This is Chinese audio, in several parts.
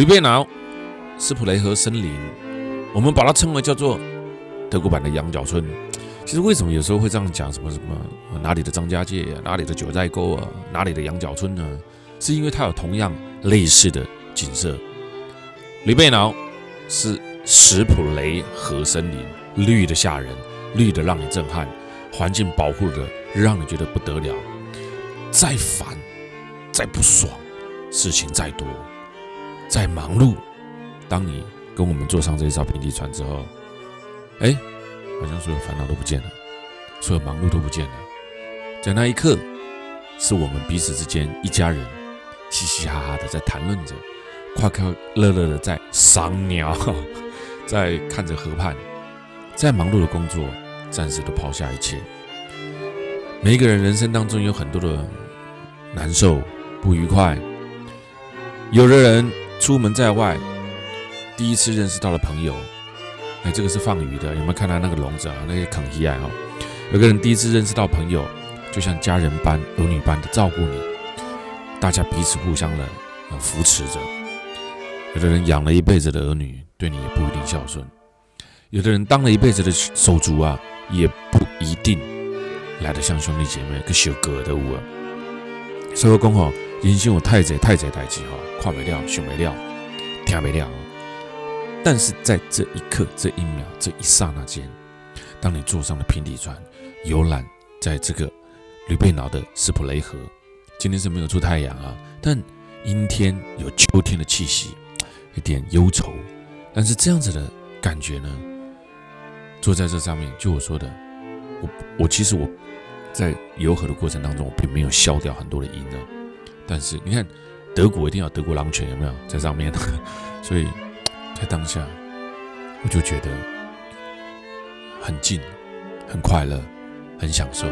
吕贝瑙斯普雷河森林，我们把它称为叫做德国版的羊角村。其实为什么有时候会这样讲，什么哪里的张家界哪里的九寨沟哪里的羊角村呢？是因为它有同样类似的景色。吕贝瑙是史普雷河森林，绿的吓人，绿的让你震撼，环境保护的让你觉得不得了。再烦，再不爽，事情再多，再忙碌，当你跟我们坐上这一艘平地船之后，好像所有烦恼都不见了，所有忙碌都不见了。在那一刻，是我们彼此之间一家人，嘻嘻哈哈的在谈论着，快快乐乐的在赏鸟，在看着河畔，在忙碌的工作，暂时都抛下一切。每一个人人生当中有很多的难受、不愉快。有的人出门在外，第一次认识到了朋友，这个是放鱼的，有没有看到那个笼子啊？那些啃鱼啊，有个人第一次认识到朋友，就像家人般、儿女般的照顾你，大家彼此互相的扶持着。有的人养了一辈子的儿女，对你也不一定孝顺；有的人当了一辈子的手足啊，也不一定来得像兄弟姐妹，个小哥的有啊。所以讲人生有太侪代志看不了、想不了、听不了。但是在这一刻、这一秒、这一刹那间，当你坐上了平底船，游览在这个吕贝瑙的斯普雷河，今天是没有出太阳啊，但阴天有秋天的气息，有点忧愁。但是这样子的感觉呢，坐在这上面，就我说的，其实我在游河的过程当中，我并没有消掉很多的阴呢。但是你看，德国一定要德国狼犬有没有在上面？所以在当下，我就觉得很近、很快乐、很享受。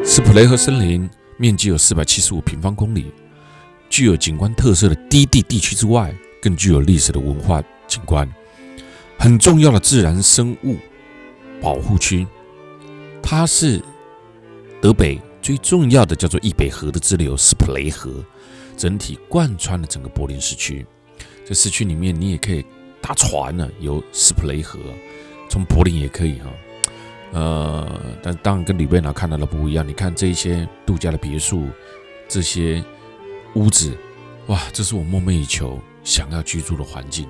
斯普雷河森林面积有475平方公里，具有景观特色的低地地区之外，更具有历史的文化景观，很重要的自然生物保护区。它是德北最重要的叫做易北河的支流斯普雷河，整体贯穿了整个柏林市区。在市区里面，你也可以搭船游斯普雷河，从柏林也可以但当然跟吕贝瑙看到的不一样。你看这些度假的别墅，这些屋子，哇，这是我梦寐以求想要居住的环境。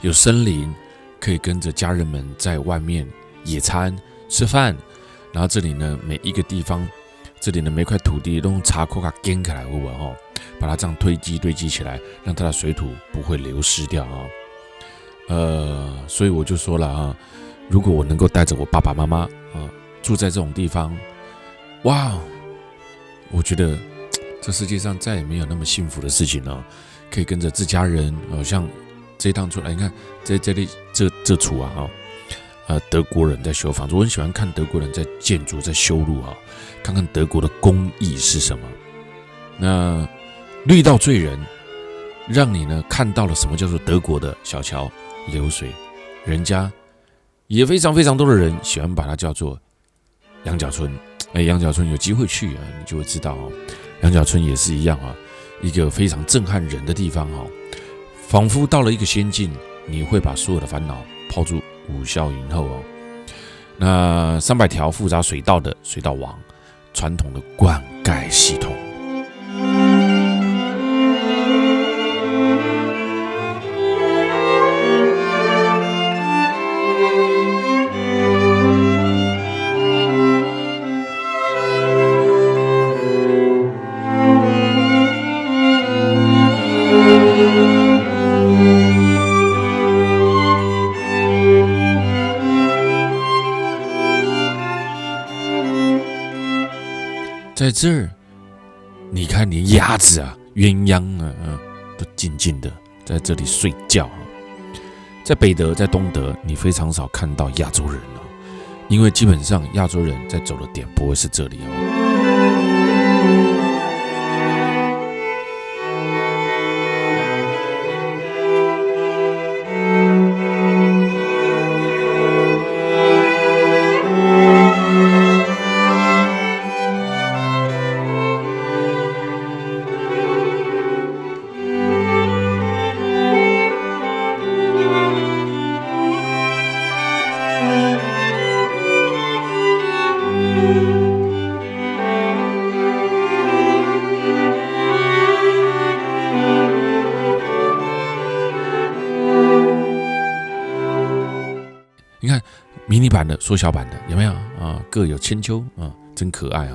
有森林，可以跟着家人们在外面野餐吃饭，然后这里呢每一个地方，这里的每块土地都用茶块给建起来，把它这样堆积起来，让它的水土不会流失掉所以我就说了如果我能够带着我爸爸妈妈住在这种地方，哇，我觉得这世界上再也没有那么幸福的事情了。可以跟着自家人，像这一趟出来，你看这处德国人在修房子，我很喜欢看德国人在建筑在修路看看德国的工艺是什么。那绿到醉人，让你呢看到了什么叫做德国的小桥流水，人家也非常非常多的人喜欢把它叫做羊角村。羊角村有机会去你就会知道羊角村也是一样一个非常震撼人的地方仿佛到了一个仙境，你会把所有的烦恼抛诸五霄云后那300条复杂水道的水道网，传统的灌溉系统。在这儿，你看连鸭子鸳鸯都静静的在这里睡觉在北德，在东德，你非常少看到亚洲人因为基本上亚洲人在走的点不会是这里你看迷你版的、缩小版的，有没有各有千秋真可爱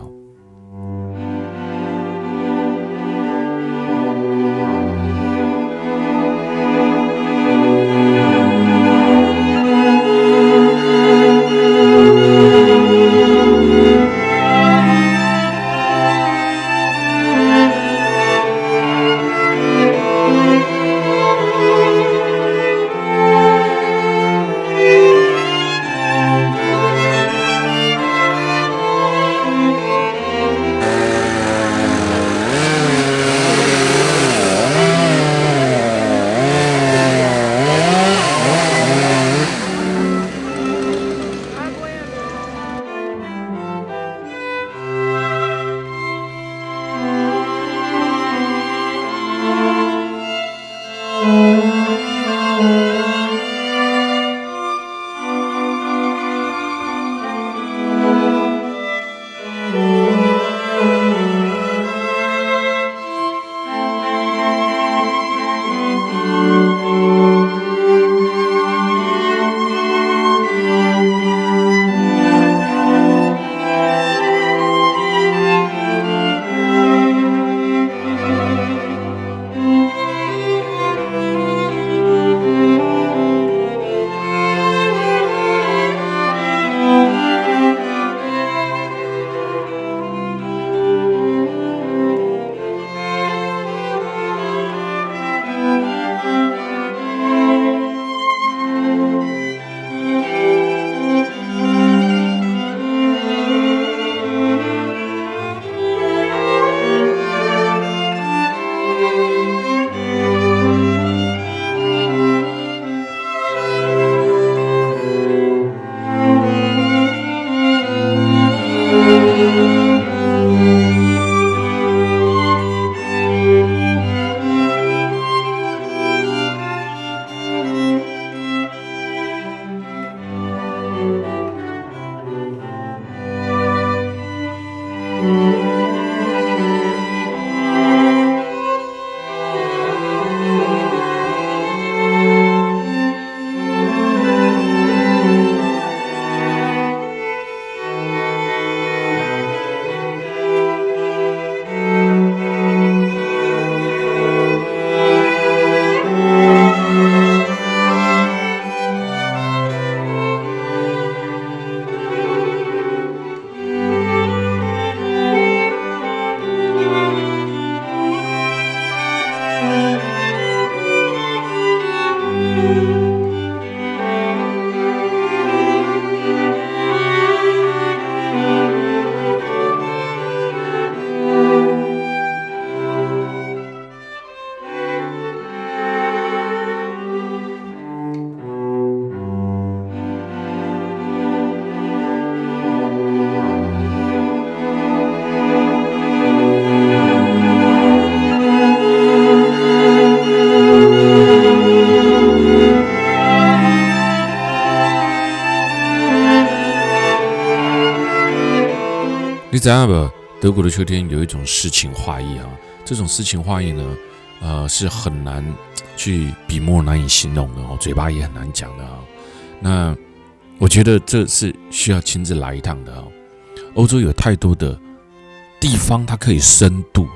你知道不？德国的秋天有一种诗情画意啊，这种诗情画意呢，是很难去笔墨难以形容的哦，嘴巴也很难讲的啊。那我觉得这是需要亲自来一趟的哦。欧洲有太多的地方，它可以深度，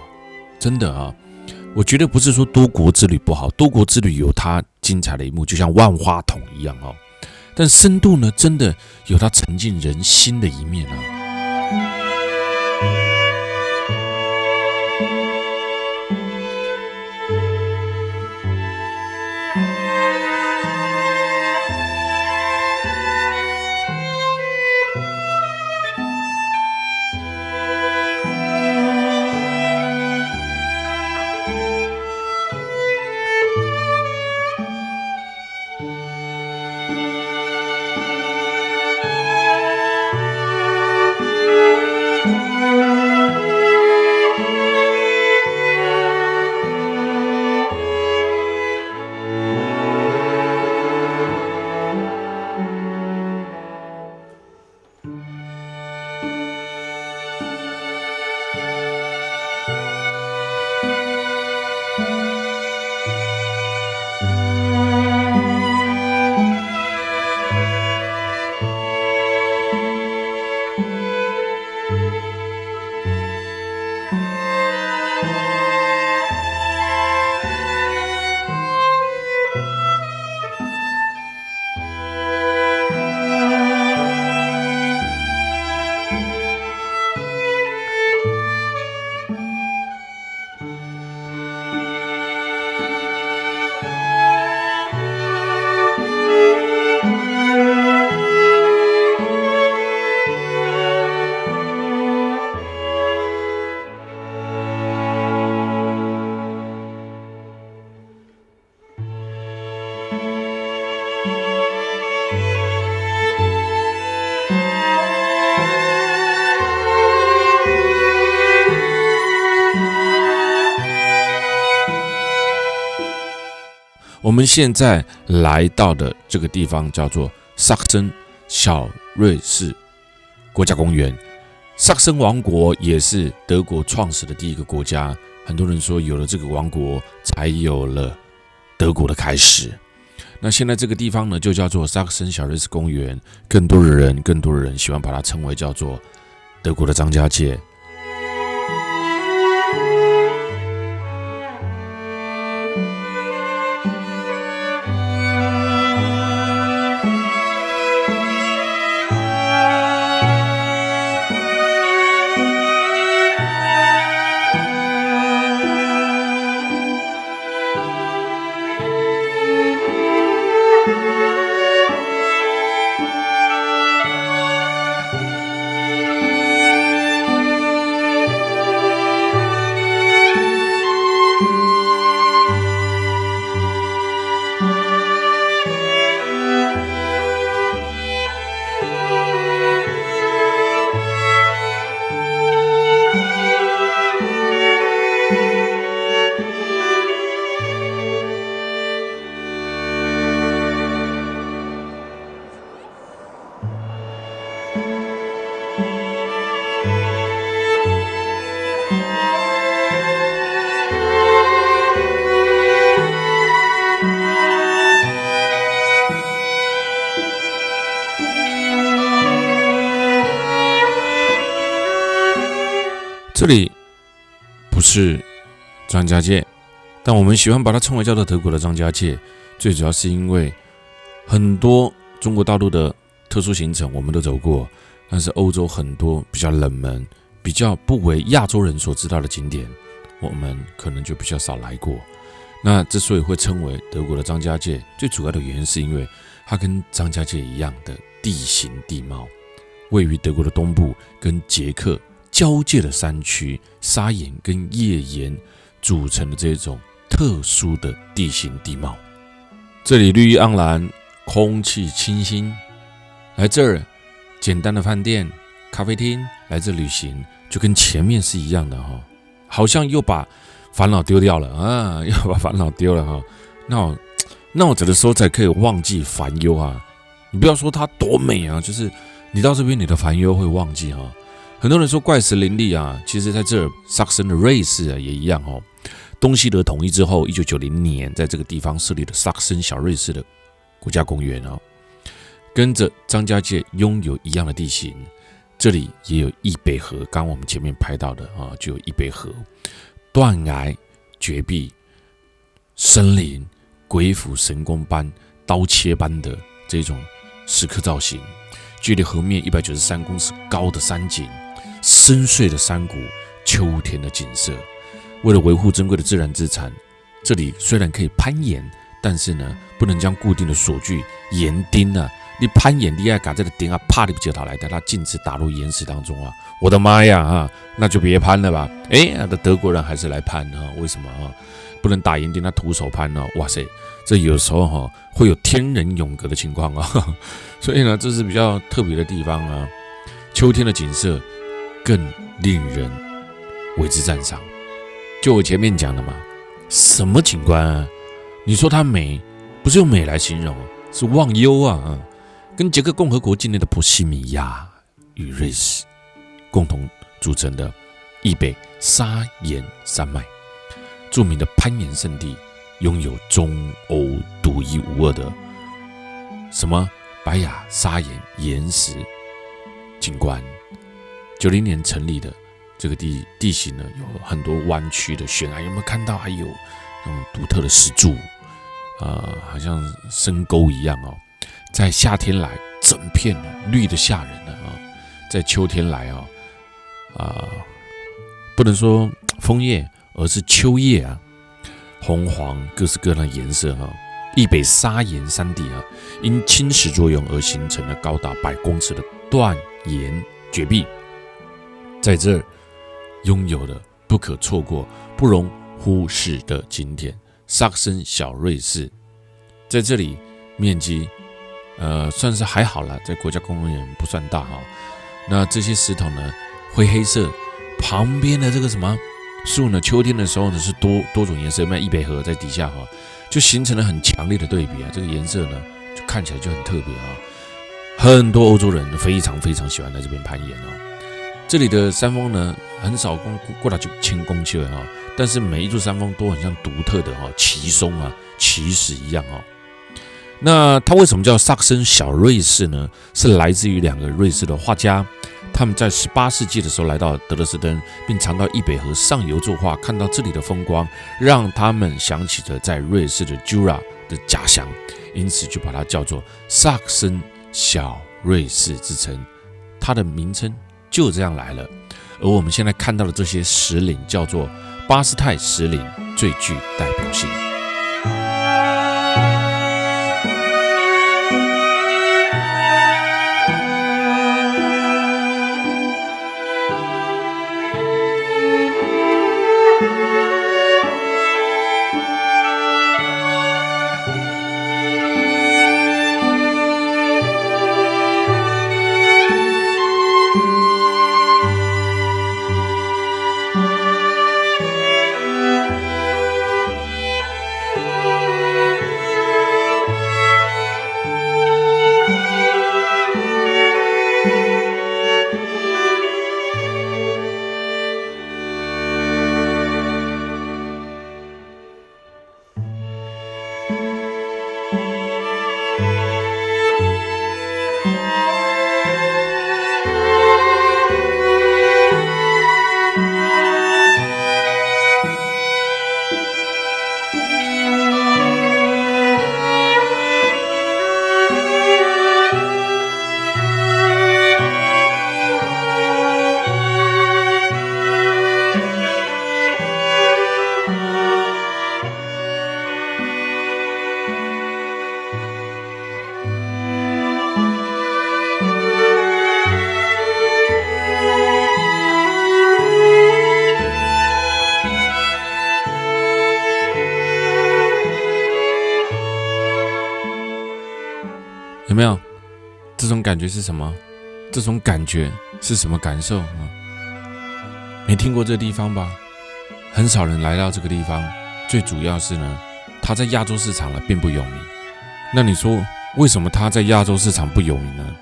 真的啊。我觉得不是说多国之旅不好，多国之旅有它精彩的一幕，就像万花筒一样哦。但深度呢，真的有它沉浸人心的一面啊。我们现在来到的这个地方叫做萨克森小瑞士国家公园。萨克森王国也是德国创始的第一个国家，很多人说有了这个王国，才有了德国的开始。那现在这个地方呢，就叫做萨克森小瑞士公园，更多的人喜欢把它称为叫做德国的张家界。这里不是张家界，但我们喜欢把它称为叫做德国的张家界，最主要是因为很多中国大陆的特殊行程我们都走过，但是欧洲很多比较冷门、比较不为亚洲人所知道的景点，我们可能就比较少来过。那之所以会称为德国的张家界，最主要的原因是因为它跟张家界一样的地形地貌，位于德国的东部，跟捷克交界的山区砂岩跟页岩组成的这种特殊的地形地貌。这里绿意盎然，空气清新，来这儿简单的饭店、咖啡厅，来这旅行就跟前面是一样的哈，好像又把烦恼丢掉了啊，又把烦恼丢了哈。那我怎么说才可以忘记烦忧啊？你不要说它多美啊，就是你到这边你的烦忧会忘记哈。很多人说怪石林立啊，其实在这儿萨克森的瑞士啊也一样哦。东西德统一之后，1990年在这个地方设立了萨克森小瑞士的国家公园哦，跟着张家界拥有一样的地形，这里也有易北河，刚刚我们前面拍到的啊，就有易北河、断崖、绝壁、森林、鬼斧神工般、刀切般的这种石刻造型，距离河面193公尺高的山景，深邃的山谷，秋天的景色。为了维护珍贵的自然资产，这里虽然可以攀岩，但是呢，不能将固定的索具岩钉啊，你攀岩你要把这个钉啊，啪你不接头来，带它径直打入岩石当中啊！我的妈呀啊，那就别攀了吧！德国人还是来攀啊？为什么啊？不能打岩钉，他徒手攀呢？哇塞，这有时候会有天人永隔的情况啊！所以呢，这是比较特别的地方啊。秋天的景色更令人为之赞赏。就我前面讲的嘛，什么景观啊？你说它美，不是用美来形容，是忘忧啊！跟捷克共和国境内的波西米亚与瑞士共同组成的易北砂岩山脉，著名的攀岩圣地，拥有中欧独一无二的什么白雅砂岩岩石景观。90年成立的这个地形呢，有很多弯曲的悬崖，有没有看到？还有那种独特的石柱，好像深沟一样哦。在夏天来，整片绿的吓人了啊！在秋天来不能说枫叶，而是秋叶啊，红黄各式各样的颜色啊。易北砂岩山地啊，因侵蚀作用而形成了高达100公尺的断岩绝壁，在这儿拥有了不可错过、不容忽视的景点——萨克森小瑞士。在这里面积算是还好了，在国家公园不算大哈。那这些石头呢，灰黑色，旁边的这个什么树呢，秋天的时候呢是多种颜色，那易北河在底下哈，就形成了很强烈的对比啊。这个颜色呢，就看起来就很特别啊。很多欧洲人非常非常喜欢来这边攀岩哦。这里的山峰呢，很少过了就1000公尺哈，但是每一座山峰都很像独特的奇松啊、奇石一样哦。那它为什么叫萨克森小瑞士呢？是来自于2个瑞士的画家，他们在18世纪的时候来到德勒斯登，并常到易北河上游作画，看到这里的风光，让他们想起了在瑞士的 Jura 的家乡，因此就把它叫做萨克森小瑞士之称。它的名称就这样来了。而我们现在看到的这些石岭叫做巴斯泰石岭，最具代表性。有没有这种感觉是什么？这种感觉是什么感受啊？没听过这个地方吧？很少人来到这个地方，最主要是呢，它在亚洲市场并不有名。那你说为什么它在亚洲市场不有名呢？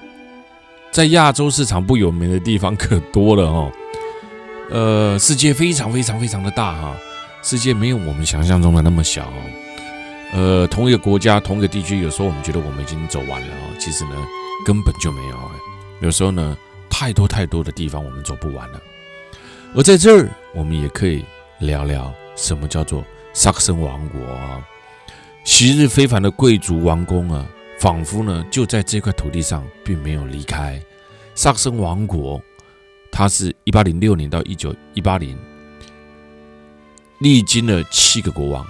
在亚洲市场不有名的地方可多了世界非常非常非常的大哈，世界没有我们想象中的那么小同一个国家同一个地区，有时候我们觉得我们已经走完了其实呢根本就没有有时候呢太多太多的地方我们走不完了。而在这儿我们也可以聊聊什么叫做萨克森王国昔日非凡的贵族王公仿佛呢就在这块土地上并没有离开。萨克森王国它是1806年到1918年历经了7个国王，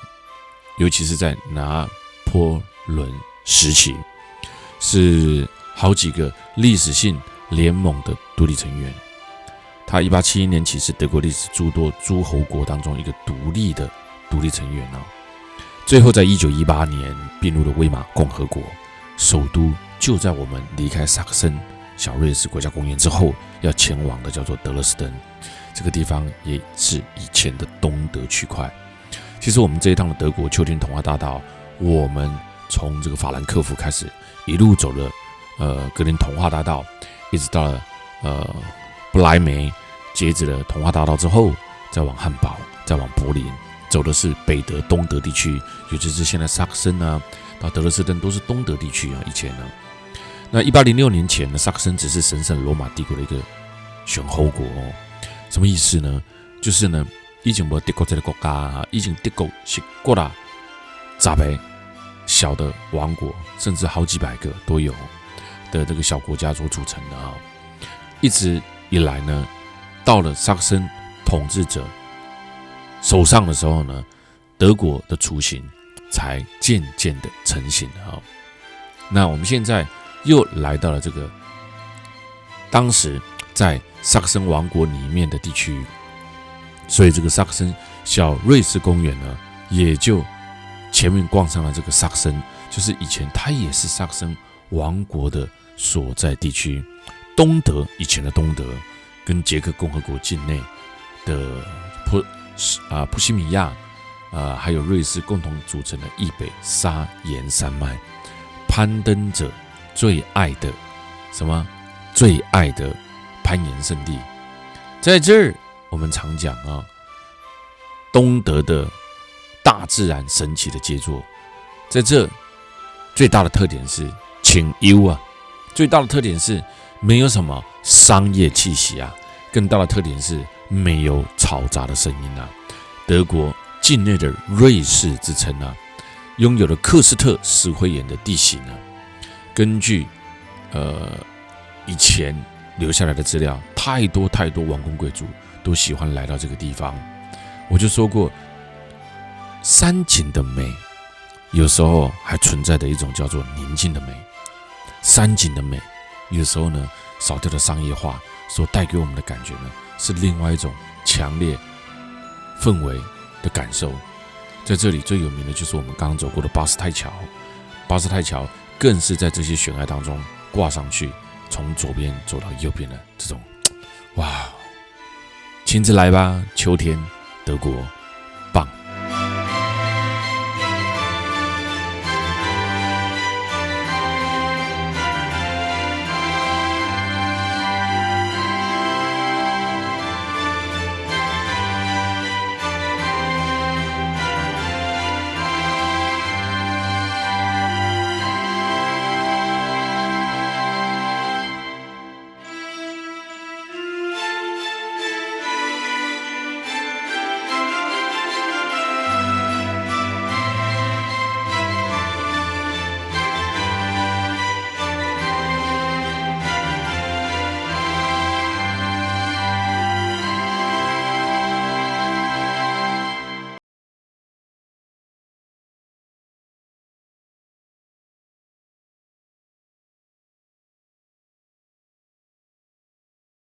尤其是在拿破仑时期，是好几个历史性联盟的独立成员。他1871年起是德国历史诸多诸侯国当中一个独立成员最后在1918年并入了威玛共和国，首都就在我们离开萨克森小瑞士国家公园之后要前往的叫做德勒斯登，这个地方也是以前的东德区块。其实我们这一趟的德国秋天童话大道，我们从这个法兰克福开始，一路走了格林童话大道，一直到了不莱梅，接着了童话大道之后，再往汉堡，再往柏林，走的是北德、东德地区，尤其是现在萨克森到德勒斯登都是东德地区以前呢。那1806年前呢，萨克森只是神圣罗马帝国的一个选侯国什么意思呢？就是呢，以前没有德国这个国家以前德国是过了10个小的王国，甚至好几百个都有的这个小国家所组成的一直以来呢，到了萨克森统治者手上的时候呢，德国的雏形才渐渐的成型那我们现在又来到了这个当时在萨克森王国里面的地区，所以这个萨克森小瑞士公园呢，也就前面逛上了这个萨克森，就是以前它也是萨克森王国的所在地区。东德以前的东德跟捷克共和国境内的普西米亚还有瑞士共同组成的易北沙岩山脉，攀登者最爱的攀岩圣地。在这儿我们常讲东德的大自然神奇的杰作，在这最大的特点是清幽最大的特点是没有什么商业气息更大的特点是没有嘈杂的声音德国境内的瑞士之称拥有了克斯特石灰岩的地形根据以前留下来的资料，太多王公贵族都喜欢来到这个地方。我就说过，山景的美有时候还存在的一种叫做宁静的美。山景的美有时候呢，少掉的商业化所带给我们的感觉呢，是另外一种强烈氛围的感受。在这里最有名的就是我们刚刚走过的巴斯泰桥，巴斯泰桥更是在这些悬崖当中挂上去，从左边走到右边的这种，哇！亲自来吧，秋天德国，棒！